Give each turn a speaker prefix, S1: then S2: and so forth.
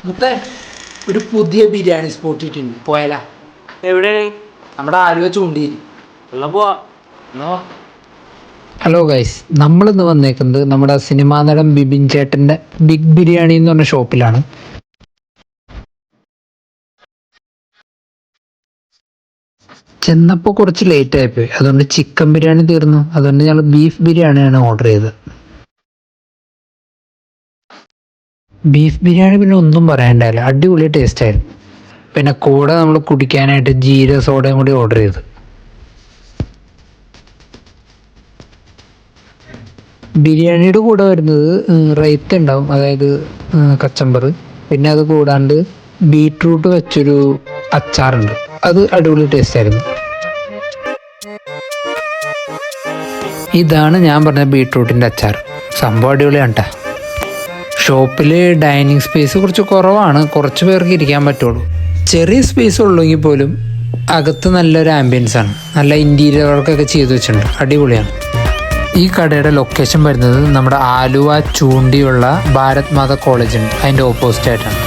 S1: മുത്തേ ഒരു പുതിയ ബിരിയാണി സ്പോട്ട് ഇട്ടുണ്ട്, പോയാലാ?
S2: എവിടെയാണ്?
S1: നമ്മുടെ ആലുവ ചൂണ്ടിയിൽ.
S2: എന്നാ പോവാ.
S1: ഹലോ ഗൈസ്, നമ്മളിന്ന് വന്നേക്കുന്നത് നമ്മുടെ സിനിമാ നടൻ ബിബിൻ ചേട്ടൻ്റെ ബിഗ് ബിരിയാണി എന്ന് പറഞ്ഞ ഷോപ്പിലാണ്. ചെന്നപ്പോൾ കുറച്ച് ലേറ്റ് ആയിപ്പോയി, അതുകൊണ്ട് ചിക്കൻ ബിരിയാണി തീർന്നു. അതുകൊണ്ട് ഞങ്ങൾ ബീഫ് ബിരിയാണിയാണ് ഓർഡർ ചെയ്തത്. ബീഫ് ബിരിയാണി പിന്നെ ഒന്നും പറയണ്ടായില്ല, അടിപൊളി ടേസ്റ്റ് ആയിരുന്നു. പിന്നെ കൂടെ നമ്മൾ കുടിക്കാനായിട്ട് ജീരക സോഡയും കൂടി ഓർഡർ ചെയ്തു. ബിരിയാണിയുടെ കൂടെ വരുന്നത് റൈത്ത ഉണ്ടാവും, അതായത് കച്ചമ്പർ. പിന്നെ അത് കൂടാണ്ട് ബീട്രൂട്ട് വെച്ചൊരു അച്ചാറുണ്ട്, അത് അടിപൊളി ടേസ്റ്റ് ആയിരുന്നു. ഇതാണ് ഞാൻ പറഞ്ഞ ബീട്രൂട്ടിൻ്റെ അച്ചാർ, സംഭവം അടിപൊളിയാണ് കേട്ടോ. ഷോപ്പിൽ ഡൈനിങ് സ്പേസ് കുറച്ച് കുറവാണ്, കുറച്ച് പേർക്ക് ഇരിക്കാൻ പറ്റുള്ളൂ. ചെറിയ സ്പേസ് ഉള്ളെങ്കിൽ പോലും അകത്ത് നല്ലൊരു ആംബിയൻസ് ആണ്, നല്ല ഇൻറ്റീരിയർ വർക്കൊക്കെ ചെയ്തു വെച്ചിട്ടുണ്ട്, അടിപൊളിയാണ്. ഈ കടയുടെ ലൊക്കേഷൻ വരുന്നത് നമ്മുടെ ആലുവ ചൂണ്ടിയുള്ള ഭാരത് മാതാ കോളേജ് ഉണ്ട്, അതിൻ്റെ ഓപ്പോസിറ്റ് ആയിട്ടാണ്.